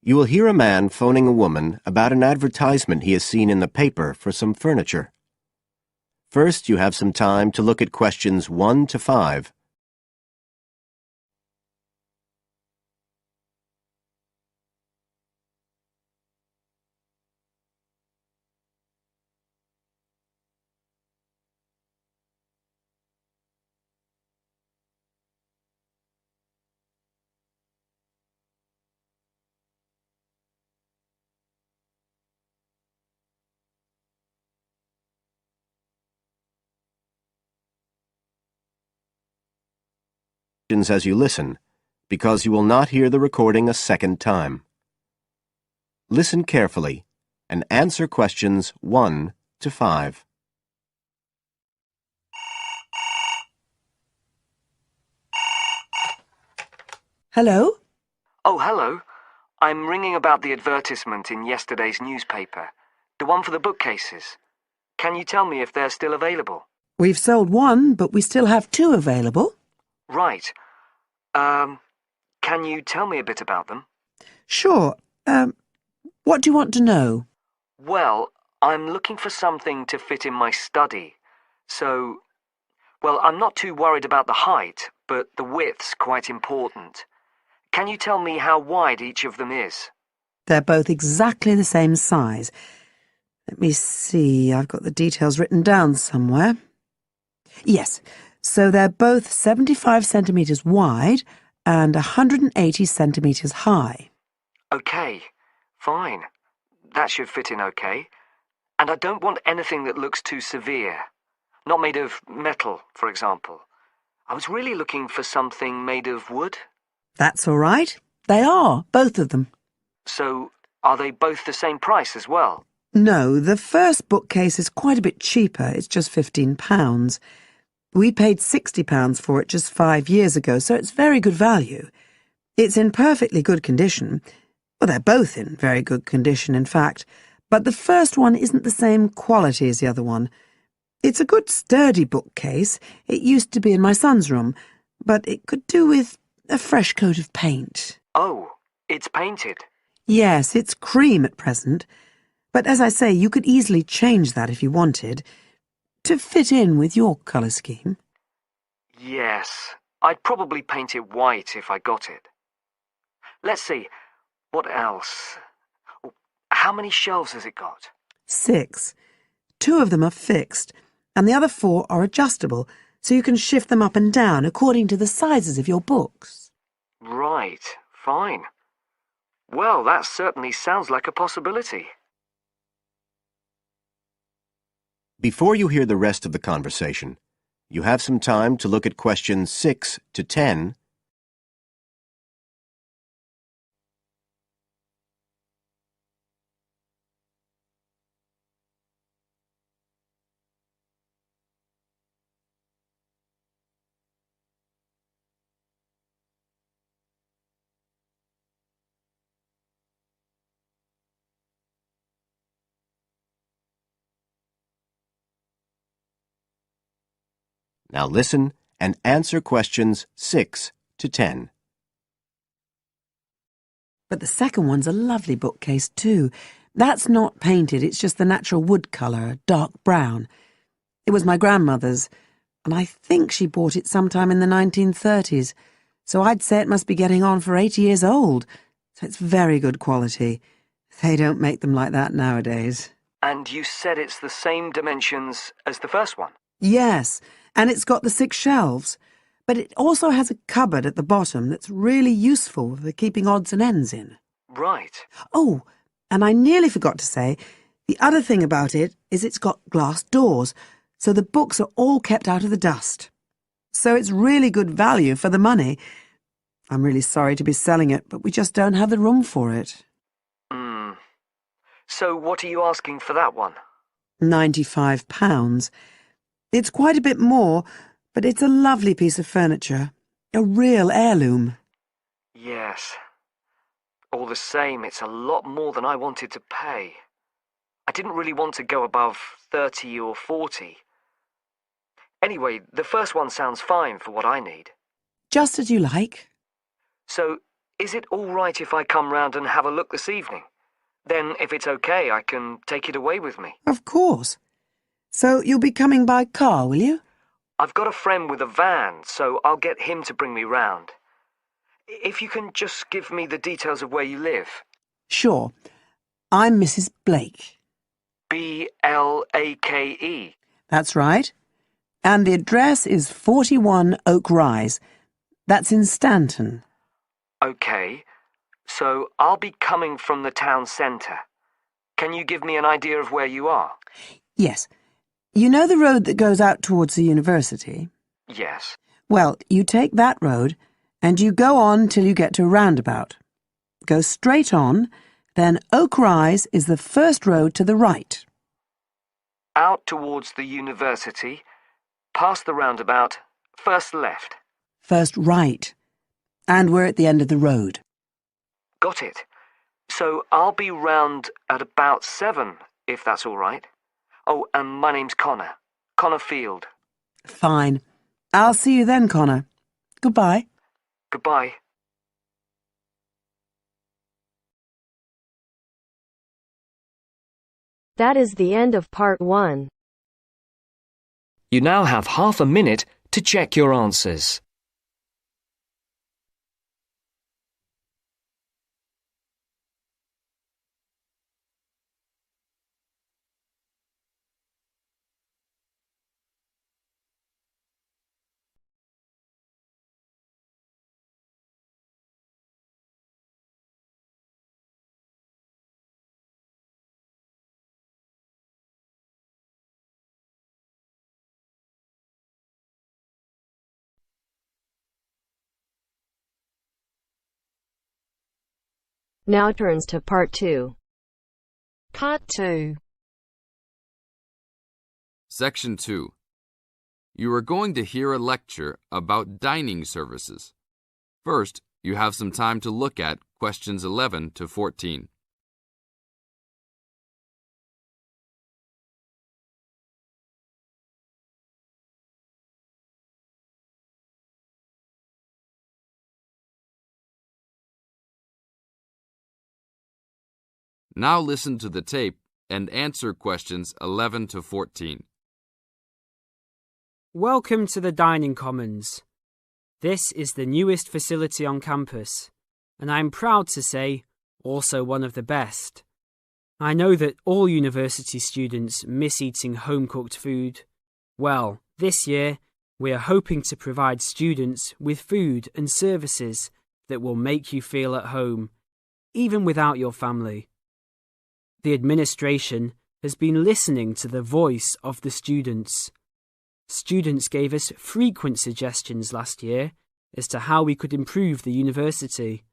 You will hear a man phoning a woman about an advertisement he has seen in the paper for some furniture. First, you have some time to look at questions 1 to 5. As you listen, because you will not hear the recording a second time. Listen carefully and answer questions 1 to 5. Hello? Oh, hello. I'm ringing about the advertisement in yesterday's newspaper. The one for the bookcases. Can you tell me if they're still available? We've sold one, but we still have two available. Right. Can you tell me a bit about them? Sure. What do you want to know? Well, I'm looking for something to fit in my study. I'm not too worried about the height, but the width's quite important. Can you tell me how wide each of them is? They're both exactly the same size. Let me see, I've got the details written down somewhere. Yes, so they're both 75 centimetres wide and 180 centimetres high. Okay, fine. That should fit in okay. And I don't want anything that looks too severe. Not made of metal, for example. I was really looking for something made of wood. That's all right. They are, both of them. So, are they both the same price as well? No, the first bookcase is quite a bit cheaper. It's just £15. We paid £60 for it just 5 years ago, so it's very good value. It's in perfectly good condition. Well, they're both in very good condition, in fact. But the first one isn't the same quality as the other one. It's a good, sturdy bookcase. It used to be in my son's room, but it could do with a fresh coat of paint. Oh, it's painted. Yes, it's cream at present. But as I say, you could easily change that if you wanted, to fit in with your colour scheme. Yes, I'd probably paint it white if I got it. Let's see, what else? Oh, how many shelves has it got? 6. 2 of them are fixed, and the other 4 are adjustable, so you can shift them up and down according to the sizes of your books. Right, fine. Well, that certainly sounds like a possibility. Before you hear the rest of the conversation, you have some time to look at questions 6 to 10. Now listen and answer questions 6 to 10. But the second one's a lovely bookcase too. That's not painted, it's just the natural wood colour, dark brown. It was my grandmother's, and I think she bought it sometime in the 1930s, so I'd say it must be getting on for 80 years old, so it's very good quality. They don't make them like that nowadays. And you said it's the same dimensions as the first one? Yes, and it's got the 6 shelves, but it also has a cupboard at the bottom that's really useful for keeping odds and ends in. Right. Oh, and I nearly forgot to say, the other thing about it is it's got glass doors, so the books are all kept out of the dust. So it's really good value for the money. I'm really sorry to be selling it, but we just don't have the room for it. So what are you asking for that one? £95. It's quite a bit more, but it's a lovely piece of furniture. A real heirloom. Yes. All the same, it's a lot more than I wanted to pay. I didn't really want to go above 30 or 40. Anyway, the first one sounds fine for what I need. Just as you like. So, Is it all right if I come round and have a look this evening? Then, if it's okay, I can take it away with me. Of course. So you'll be coming by car, will you? I've got a friend with a van, so I'll get him to bring me round. If you can just give me the details of where you live. Sure. I'm Mrs. Blake. Blake. That's right. And the address is 41 Oak Rise. That's in Stanton. Okay, so I'll be coming from the town centre. Can you give me an idea of where you are? Yes. You know the road that goes out towards the university? Yes. Well, you take that road and you go on till you get to a roundabout. Go straight on, then Oak Rise is the first road to the right. Out towards the university, past the roundabout, first left. First right. And we're at the end of the road. Got it. So I'll be round at about 7, if that's all right. Oh, and my name's Connor. Connor Field. Fine. I'll see you then, Connor. Goodbye. Goodbye. That is the end of part 1. You now have half a minute to check your answers. Now turns to part 2. Part 2. Section 2. You are going to hear a lecture about dining services. First, you have some time to look at questions 11 to 14. Now listen to the tape and answer questions 11 to 14. Welcome to the Dining Commons. This is the newest facility on campus, and I'm proud to say, also one of the best. I know that all university students miss eating home-cooked food. Well, this year, we are hoping to provide students with food and services that will make you feel at home, even without your family. The administration has been listening to the voice of the students. Students gave us frequent suggestions last year as to how we could improve the university.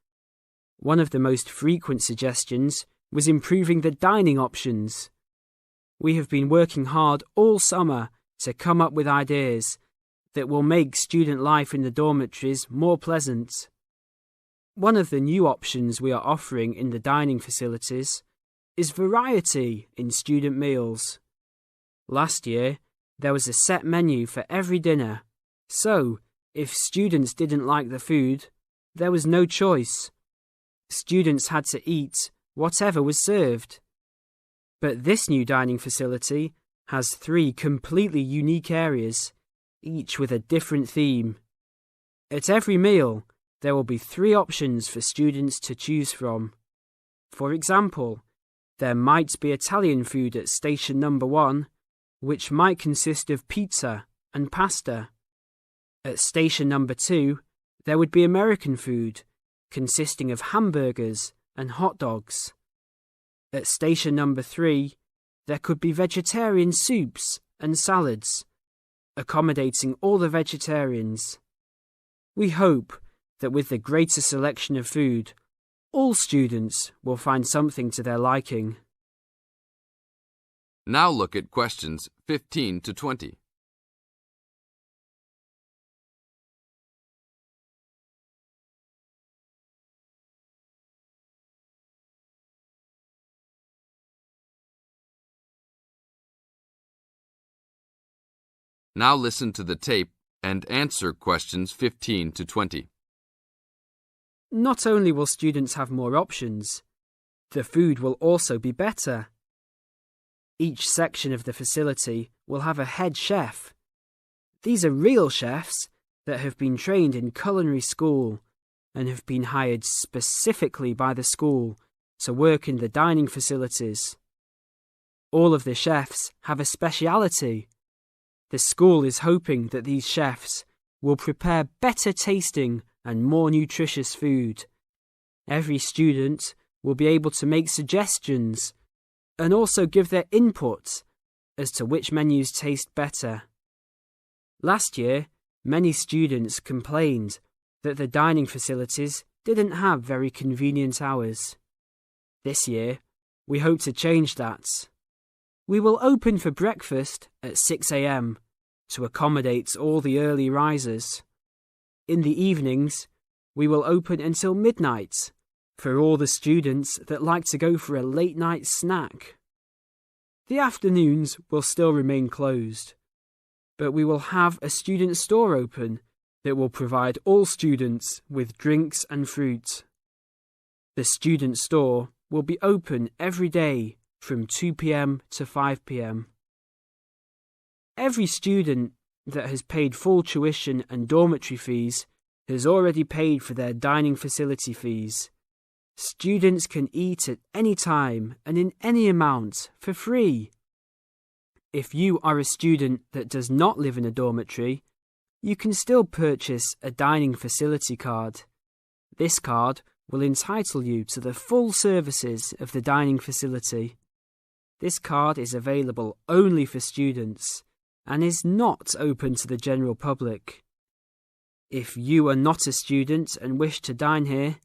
One of the most frequent suggestions was improving the dining options. We have been working hard all summer to come up with ideas that will make student life in the dormitories more pleasant. One of the new options we are offering in the dining facilities is variety in student meals. Last year, there was a set menu for every dinner, so if students didn't like the food, there was no choice. Students had to eat whatever was served. But this new dining facility has 3 completely unique areas, each with a different theme. At every meal, there will be 3 options for students to choose from. For example, there might be Italian food at station number 1, which might consist of pizza and pasta. At station number 2, there would be American food, consisting of hamburgers and hot dogs. At station number 3, there could be vegetarian soups and salads, accommodating all the vegetarians. We hope that with the greater selection of food, all students will find something to their liking. Now look at questions 15 to 20. Now listen to the tape and answer questions 15 to 20. Not only will students have more options, the food will also be better. Each section of the facility will have a head chef. These are real chefs that have been trained in culinary school and have been hired specifically by the school to work in the dining facilities. All of the chefs have a speciality. The school is hoping that these chefs will prepare better tasting and more nutritious food. Every student will be able to make suggestions and also give their input as to which menus taste better. Last year, many students complained that the dining facilities didn't have very convenient hours. This year, we hope to change that. We will open for breakfast at 6 a.m. to accommodate all the early risers. In the evenings, we will open until midnight for all the students that like to go for a late-night snack. The afternoons will still remain closed, but we will have a student store open that will provide all students with drinks and fruit. The student store will be open every day from 2 p.m. to 5 p.m. Every student that has paid full tuition and dormitory fees has already paid for their dining facility fees. Students can eat at any time and in any amount for free. If you are a student that does not live in a dormitory, you can still purchase a dining facility card. This card will entitle you to the full services of the dining facility. This card is available only for students and is not open to the general public. If you are not a student and wish to dine here,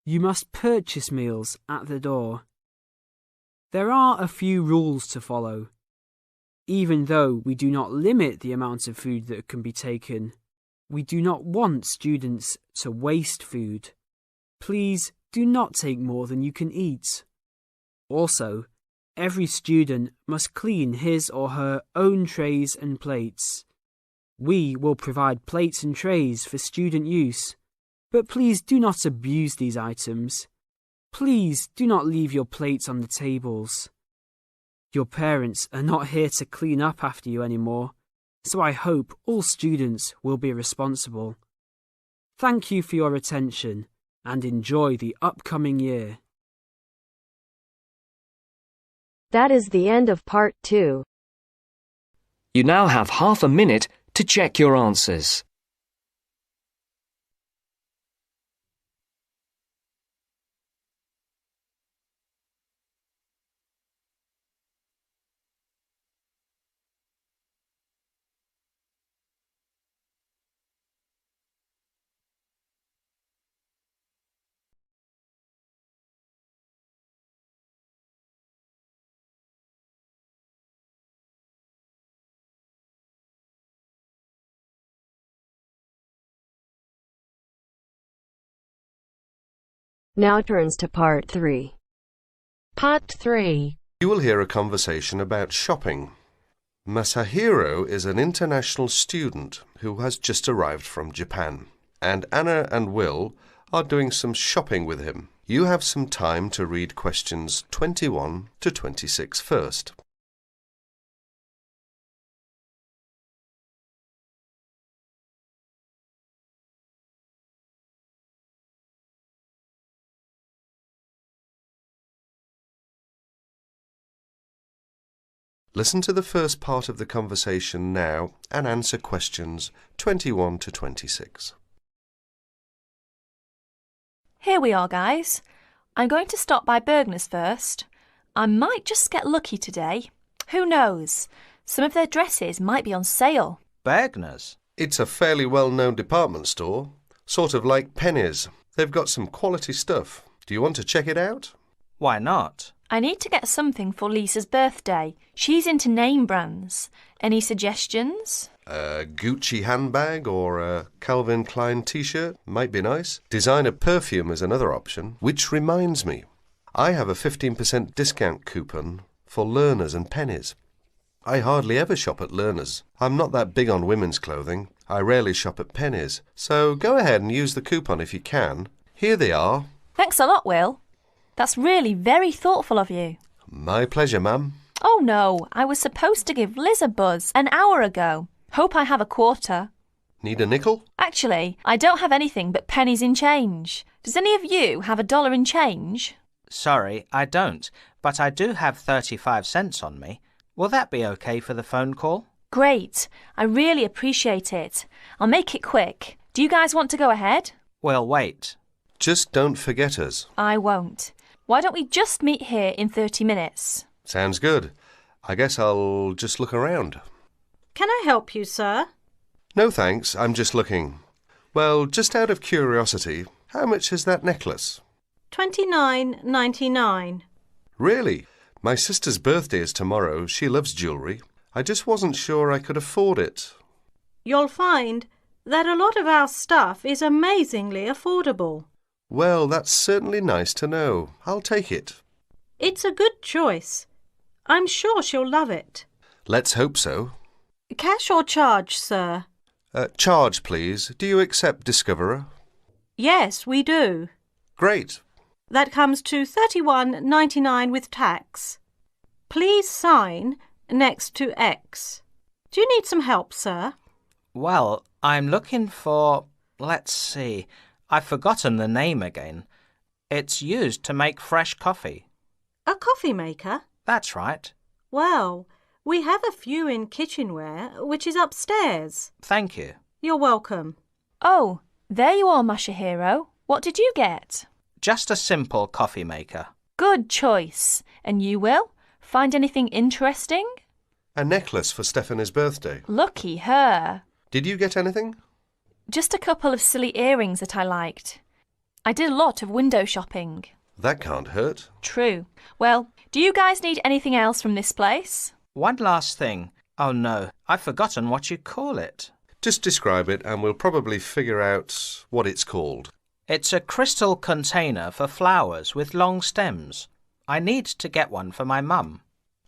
you must purchase meals at the door. There are a few rules to follow. Even though we do not limit the amount of food that can be taken, we do not want students to waste food. Please do not take more than you can eat. Also, every student must clean his or her own trays and plates. We will provide plates and trays for student use, but please do not abuse these items. Please do not leave your plates on the tables. Your parents are not here to clean up after you anymore, so I hope all students will be responsible. Thank you for your attention and enjoy the upcoming year. That is the end of part 2. You now have half a minute to check your answers. Now turns to part 3. Part 3. You will hear a conversation about shopping. Masahiro is an international student who has just arrived from Japan, and Anna and Will are doing some shopping with him. You have some time to read questions 21 to 26 first. Listen to the first part of the conversation now and answer questions 21 to 26. Here we are, guys. I'm going to stop by Bergner's first. I might just get lucky today. Who knows? Some of their dresses might be on sale. Bergner's? It's a fairly well-known department store, sort of like Penny's. They've got some quality stuff. Do you want to check it out? Why not? I need to get something for Lisa's birthday. She's into name brands. Any suggestions? A Gucci handbag or a Calvin Klein t-shirt might be nice. Designer perfume is another option. Which reminds me, I have a 15% discount coupon for Learners and Pennies. I hardly ever shop at Learners. I'm not that big on women's clothing. I rarely shop at Pennies. So go ahead and use the coupon if you can. Here they are. Thanks a lot, Will. That's really very thoughtful of you. My pleasure, ma'am. Oh no, I was supposed to give Liz a buzz an hour ago. Hope I have a quarter. Need a nickel? Actually, I don't have anything but pennies in change. Does any of you have $1 in change? Sorry, I don't, but I do have 35 cents on me. Will that be okay for the phone call? Great. I really appreciate it. I'll make it quick. Do you guys want to go ahead? We'll wait. Just don't forget us. I won't. Why don't we just meet here in 30 minutes? Sounds good. I guess I'll just look around. Can I help you, sir? No thanks, I'm just looking. Well, just out of curiosity, how much is that necklace? $29.99. Really? My sister's birthday is tomorrow. She loves jewellery. I just wasn't sure I could afford it. You'll find that a lot of our stuff is amazingly affordable. Well, that's certainly nice to know. I'll take it. It's a good choice. I'm sure she'll love it. Let's hope so. Cash or charge, sir? Charge, please. Do you accept Discoverer? Yes, we do. Great. That comes to $31.99 with tax. Please sign next to X. Do you need some help, sir? Well, I'm looking for... Let's see. I've forgotten the name again. It's used to make fresh coffee. A coffee maker? That's right. Well, we have a few in kitchenware, which is upstairs. Thank you. You're welcome. Oh, there you are, Masahiro. What did you get? Just a simple coffee maker. Good choice. And you, Will? Find anything interesting? A necklace for Stephanie's birthday. Lucky her. Did you get anything? Just a couple of silly earrings that I liked. I did a lot of window shopping. That can't hurt. True. Well, do you guys need anything else from this place? One last thing. Oh no, I've forgotten what you call it. Just describe it and we'll probably figure out what it's called. It's a crystal container for flowers with long stems. I need to get one for my mum.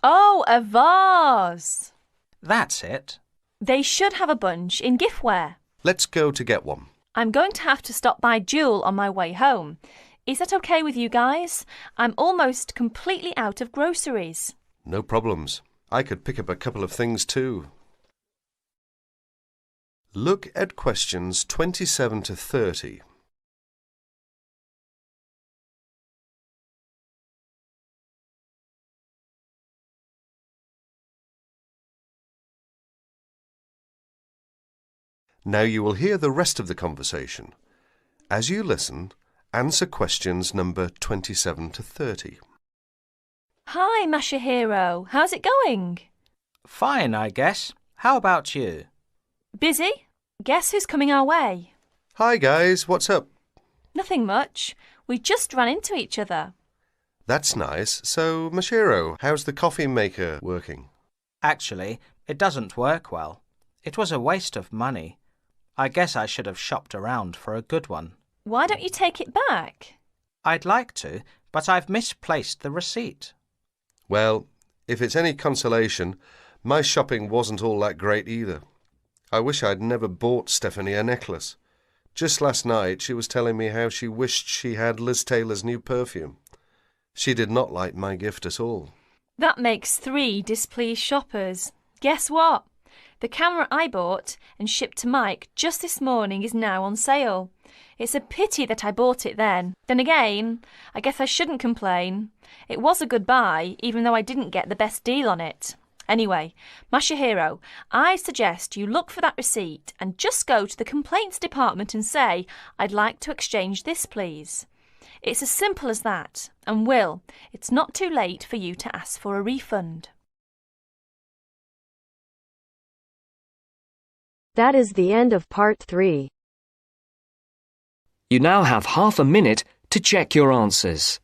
Oh, a vase. That's it. They should have a bunch in giftware. Let's go to get one. I'm going to have to stop by Jewel on my way home. Is that okay with you guys? I'm almost completely out of groceries. No problems. I could pick up a couple of things too. Look at questions 27 to 30. Now you will hear the rest of the conversation. As you listen, answer questions number 27 to 30. Hi, Masahiro. How's it going? Fine, I guess. How about you? Busy? Guess who's coming our way? Hi guys, what's up? Nothing much. We just ran into each other. That's nice. So, Mashiro, how's the coffee maker working? Actually, it doesn't work well. It was a waste of money. I guess I should have shopped around for a good one. Why don't you take it back? I'd like to, but I've misplaced the receipt. Well, if it's any consolation, my shopping wasn't all that great either. I wish I'd never bought Stephanie a necklace. Just last night she was telling me how she wished she had Liz Taylor's new perfume. She did not like my gift at all. That makes 3 displeased shoppers. Guess what? The camera I bought and shipped to Mike just this morning is now on sale. It's a pity that I bought it then. Then again, I guess I shouldn't complain. It was a good buy, even though I didn't get the best deal on it. Anyway, Masahiro, I suggest you look for that receipt and just go to the complaints department and say, I'd like to exchange this, please. It's as simple as that. And Will, it's not too late for you to ask for a refund. That is the end of part 3. You now have half a minute to check your answers.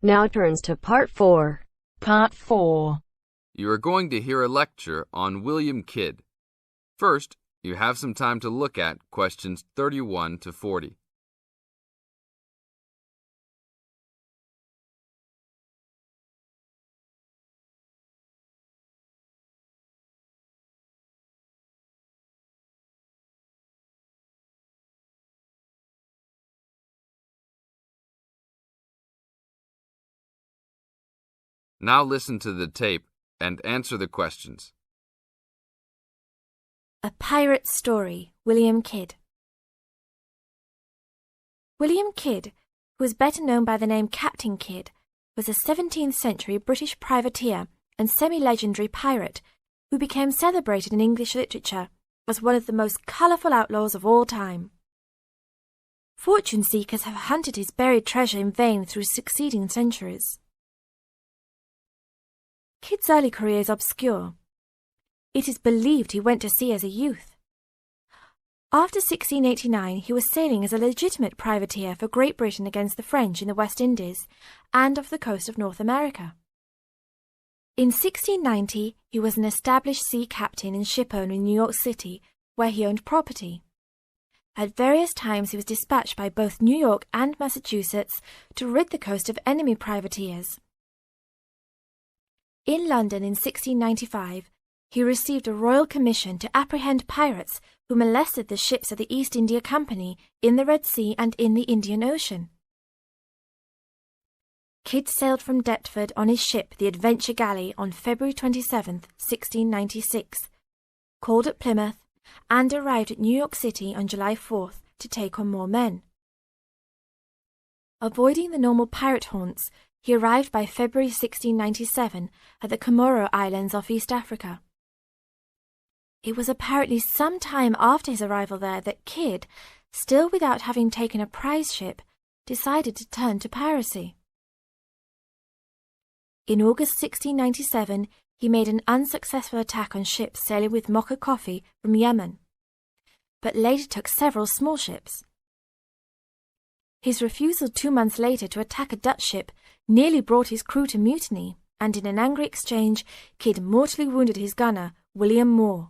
Now turns to Part 4. Part 4. You are going to hear a lecture on William Kidd. First, you have some time to look at questions 31 to 40. Now listen to the tape and answer the questions. A Pirate Story, William Kidd. William Kidd, who was better known by the name Captain Kidd, was a 17th century British privateer and semi-legendary pirate who became celebrated in English literature as one of the most colourful outlaws of all time. Fortune seekers have hunted his buried treasure in vain through succeeding centuries. Kidd's early career is obscure. It is believed he went to sea as a youth. After 1689, he was sailing as a legitimate privateer for Great Britain against the French in the West Indies and off the coast of North America. In 1690, he was an established sea captain and shipowner in New York City, where he owned property. At various times, he was dispatched by both New York and Massachusetts to rid the coast of enemy privateers. In London in 1695, he received a royal commission to apprehend pirates who molested the ships of the East India Company in the Red Sea and in the Indian Ocean. Kidd sailed from Deptford on his ship, the Adventure Galley, on February 27, 1696, called at Plymouth, and arrived at New York City on July 4th to take on more men. Avoiding the normal pirate haunts, he arrived by February 1697 at the Comoro Islands off East Africa. It was apparently some time after his arrival there that Kidd, still without having taken a prize ship, decided to turn to piracy. In August 1697, he made an unsuccessful attack on ships sailing with mocha coffee from Yemen, but later took several small ships. His refusal 2 months later to attack a Dutch ship nearly brought his crew to mutiny, and in an angry exchange, Kidd mortally wounded his gunner, William Moore.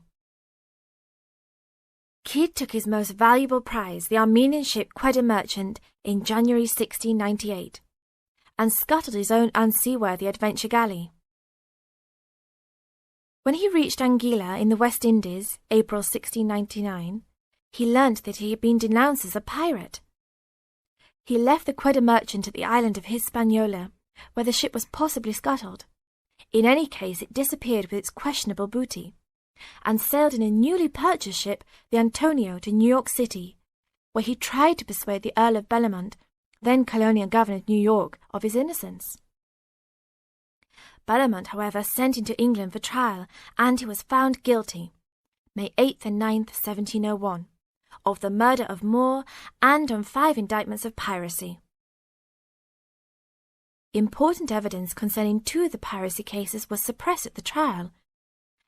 Kidd took his most valuable prize, the Armenian ship Quedda Merchant, in January 1698, and scuttled his own unseaworthy Adventure Galley. When he reached Anguilla in the West Indies, April 1699, he learnt that he had been denounced as a pirate. He left the Quedda Merchant at the island of Hispaniola, where the ship was possibly scuttled. In any case, it disappeared with its questionable booty, and sailed in a newly purchased ship, the Antonio, to New York City, where he tried to persuade the Earl of Bellamont, then colonial governor of New York, of his innocence. Bellamont, however, sent him to England for trial, and he was found guilty, May 8th and 9th, 1701, of the murder of Moore and on 5 indictments of piracy. Important evidence concerning 2 of the piracy cases was suppressed at the trial,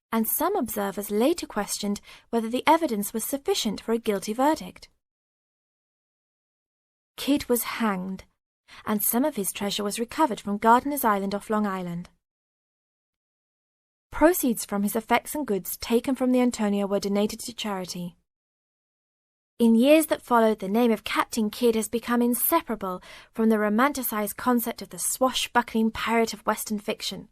and some observers later questioned whether the evidence was sufficient for a guilty verdict. Kidd was hanged, and some of his treasure was recovered from Gardiner's Island off Long Island. Proceeds from his effects and goods taken from the Antonio were donated to charity. In years that followed, the name of Captain Kidd has become inseparable from the romanticized concept of the swashbuckling pirate of Western fiction.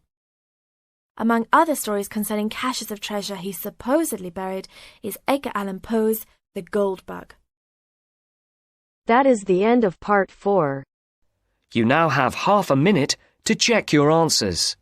Among other stories concerning caches of treasure he supposedly buried is Edgar Allan Poe's The Gold Bug. That is the end of Part 4. You now have half a minute to check your answers.